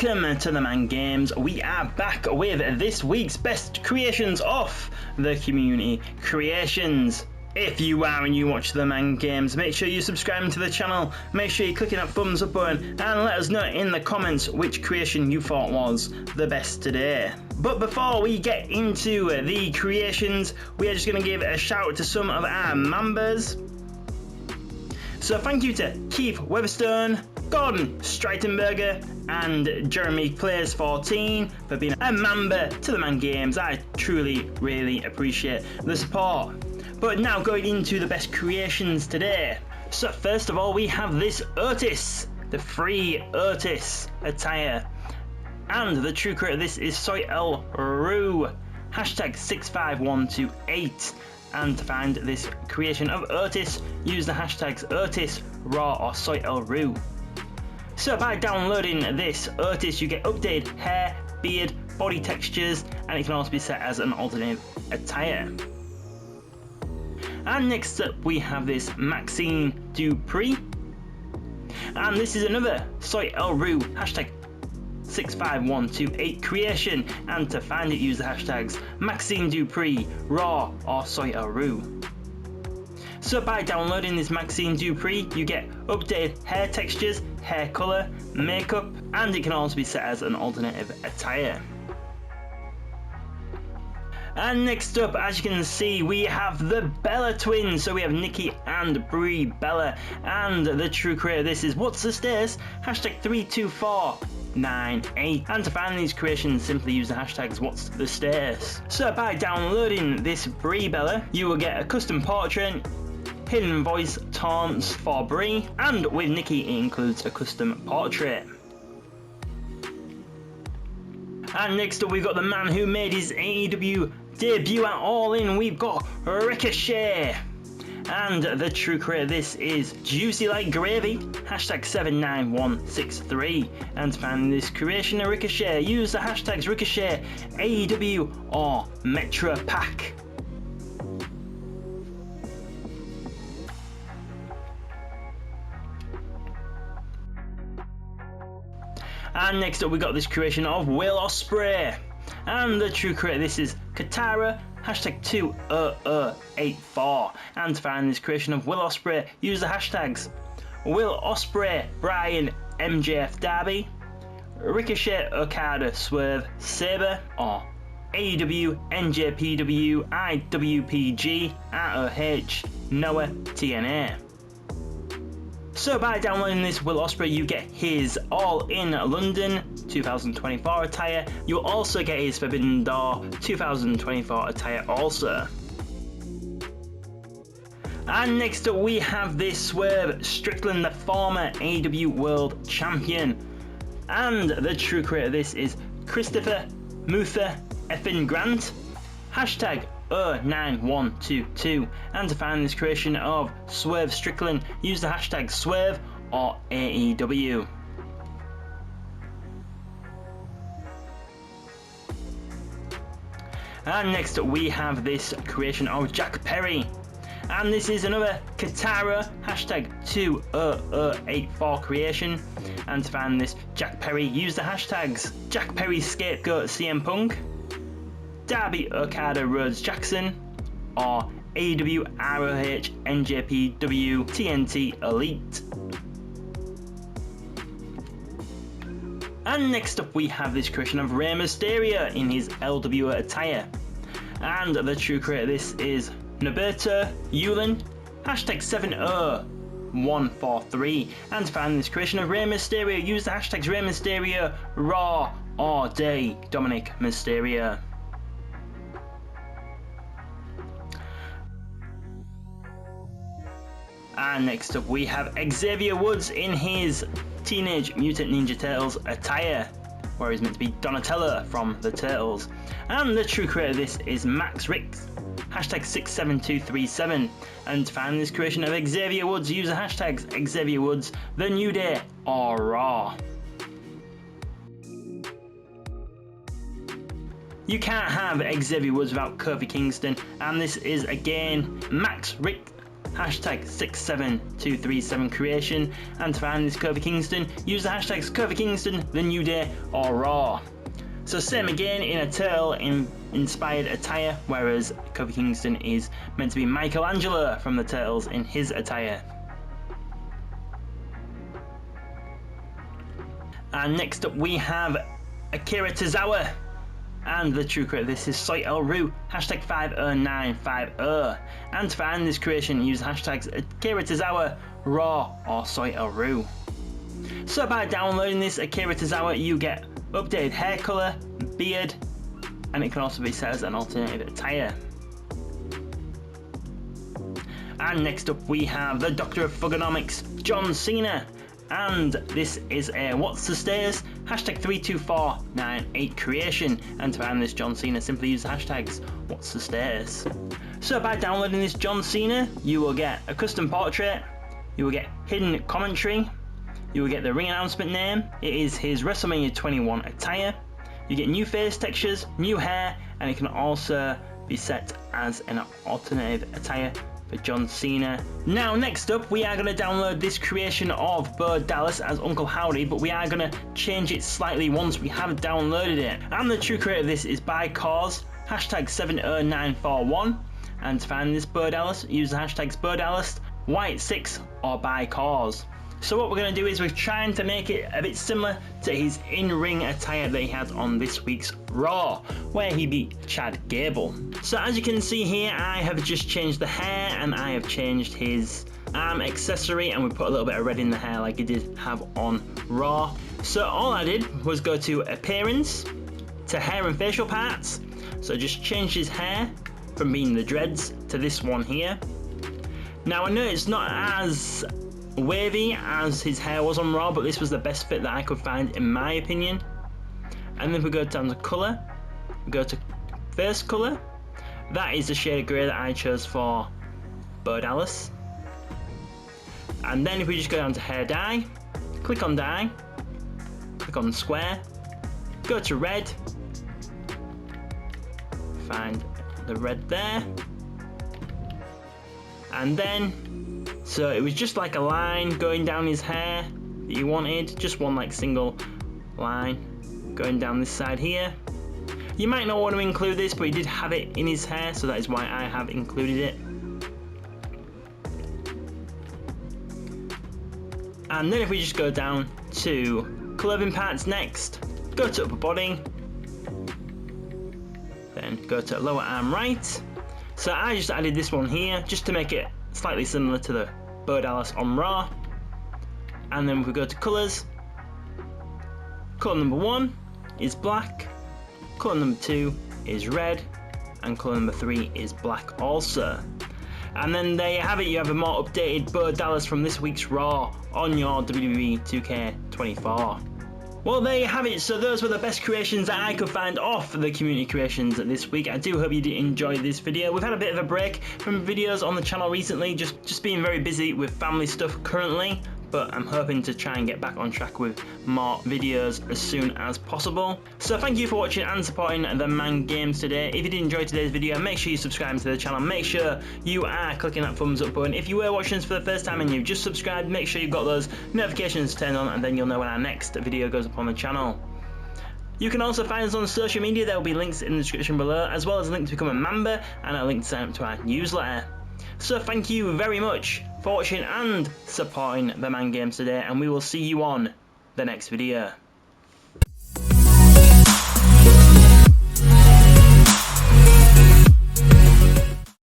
Welcome to the Man Games. We are back with this week's best creations off the community creations. If you are and you watch the Man Games, make sure you subscribe to the channel, make sure you're clicking that thumbs up button and let us know in the comments which creation you thought was the best today. But before we get into the creations, we are just going to give a shout out to some of our members. So thank you to Keith Weatherstone, Gordon Streitenberger and Jeremy Plays 14 for being a member to the Man Games. I truly really appreciate the support. But now going into the best creations today. So first of all we have this Artis, the free Artis attire. And the true creator of this is Soy El Rue, hashtag 65128. And to find this creation of Artis, use the hashtags Artis, Raw or Soy El Rue. So by downloading this Artis, you get updated hair, beard, body textures, and it can also be set as an alternate attire. And next up we have this Maxine Dupree, and this is another Soy El Rue, hashtag 65128 creation, and to find it use the hashtags Maxine Dupree, Raw or Soy El Rue. So by downloading this Maxine Dupree, you get updated hair textures, hair colour, makeup, and it can also be set as an alternative attire. And next up, as you can see, we have the Bella twins. So we have Nikki and Brie Bella, and the true creator of this is What's the Status, hashtag 32498. And to find these creations, simply use the hashtags What's the Status. So by downloading this Brie Bella, you will get a custom portrait, hidden voice taunts for Brie, and with Nikki it includes a custom portrait. And next up we've got the man who made his AEW debut at All In. We've got Ricochet, and the true creator of this is Juicy Like Gravy, hashtag 79163. And to find this creation of Ricochet, use the hashtags Ricochet, AEW or Metro Pack. And next up we got this creation of Will Ospreay, and the true creator this is Katara, hashtag 20084. And to find this creation of Will Ospreay, use the hashtags Will Ospreay, Brian MJF Darby, Ricochet Okada Swerve Saber, or AEW NJPW IWPG ROH Noah TNA. So by downloading this Will Ospreay, you get his All In London 2024 attire. You'll also get his Forbidden Door 2024 attire also. And next up we have this Swerve Strickland, the former AEW World Champion. And the true creator of this is Christopher Muther Effin Grant, hashtag 09122. And to find this creation of Swerve Strickland, use the hashtag Swerve or AEW. And next we have this creation of Jack Perry, and this is another Katara, hashtag 20084 creation. And to find this Jack Perry, use the hashtags Jack Perry Scapegoat CM Punk, Darby Okada Rhodes Jackson, or AEW ROH NJPW TNT Elite. And next up we have this creation of Rey Mysterio in his LWO attire, and the true creator of this is Noberto Yulin, hashtag 70143. And to find this creation of Rey Mysterio, use the hashtags Rey Mysterio, Raw or Day Dominic Mysterio. And next up we have Exavier Woods in his Teenage Mutant Ninja Turtles attire, where he's meant to be Donatello from the Turtles. And the true creator of this is Max Ricks, hashtag 67237. And to find this creation of Exavier Woods, use the hashtags Exavier Woods, The New Day or Raw. You can't have Exavier Woods without Cury Kingston, and this is again Max Rick, hashtag 67237creation, and to find this Cury Kingston, use the hashtags Cury Kingston, The New Day, or Raw. So same again in a turtle inspired attire, whereas Cury Kingston is meant to be Michelangelo from the Turtles in his attire. And next up we have Akira Tozawa, and the true creator of this is Soy El Ru, hashtag 50950, and to find this creation use hashtags Akira Tozawa, Raw, or Soy El Ru. So by downloading this Akira Tozawa you get updated hair colour, beard, and it can also be set as an alternative attire. And next up we have the Doctor of Thugonomics, John Cena, and this is a What's the Status, hashtag 32498 creation, and to find this John Cena simply use the hashtags What's the Status. So by downloading this John Cena you will get a custom portrait, you will get hidden commentary, you will get the ring announcement name, it is his WrestleMania 21 attire, you get new face textures, new hair, and it can also be set as an alternative attire for John Cena. Now next up we are going to download this creation of Bo Dallas as Uncle Howdy, but we are going to change it slightly once we have downloaded it. And the true creator of this is by Caws, hashtag 70941, and to find this Bo Dallas use the hashtags Bo Dallas, White6, or by Caws. So what we're going to do is we're trying to make it a bit similar to his in-ring attire that he had on this week's Raw, where he beat Chad Gable. So as you can see here, I have just changed the hair and I have changed his arm accessory, and we put a little bit of red in the hair like he did have on Raw. So all I did was go to appearance, to hair and facial parts. So I just changed his hair from being the dreads to this one here. Now I know it's not as wavy as his hair was on Raw, but this was the best fit that I could find in my opinion. And then if we go down to colour, we go to first colour, that is the shade of grey that I chose for Bo Dallas. And then if we just go down to hair dye, click on dye, click on square, go to red, find the red there, and then so it was just like a line going down his hair that you wanted, just one like single line going down this side here. You might not want to include this, but he did have it in his hair, so that is why I have included it. And then if we just go down to clothing parts next, go to upper body, then go to lower arm right. So I just added this one here just to make it slightly similar to the Bo Dallas on Raw. And then if we go to colours, colour number 1 is black, colour number 2 is red, and colour number 3 is black also. And then there you have it, you have a more updated Bo Dallas from this week's Raw on your WWE 2K24. Well, there you have it. So those were the best creations that I could find off the community creations this week. I do hope you did enjoy this video. We've had a bit of a break from videos on the channel recently, just being very busy with family stuff currently. But I'm hoping to try and get back on track with more videos as soon as possible. So thank you for watching and supporting TheMan Games today. If you did enjoy today's video, make sure you subscribe to the channel. Make sure you are clicking that thumbs up button. If you were watching this for the first time and you've just subscribed, make sure you've got those notifications turned on, and then you'll know when our next video goes up on the channel. You can also find us on social media. There will be links in the description below, as well as a link to become a member and a link to sign up to our newsletter. So thank you very much for watching and supporting TheMan Games today, and we will see you on the next video.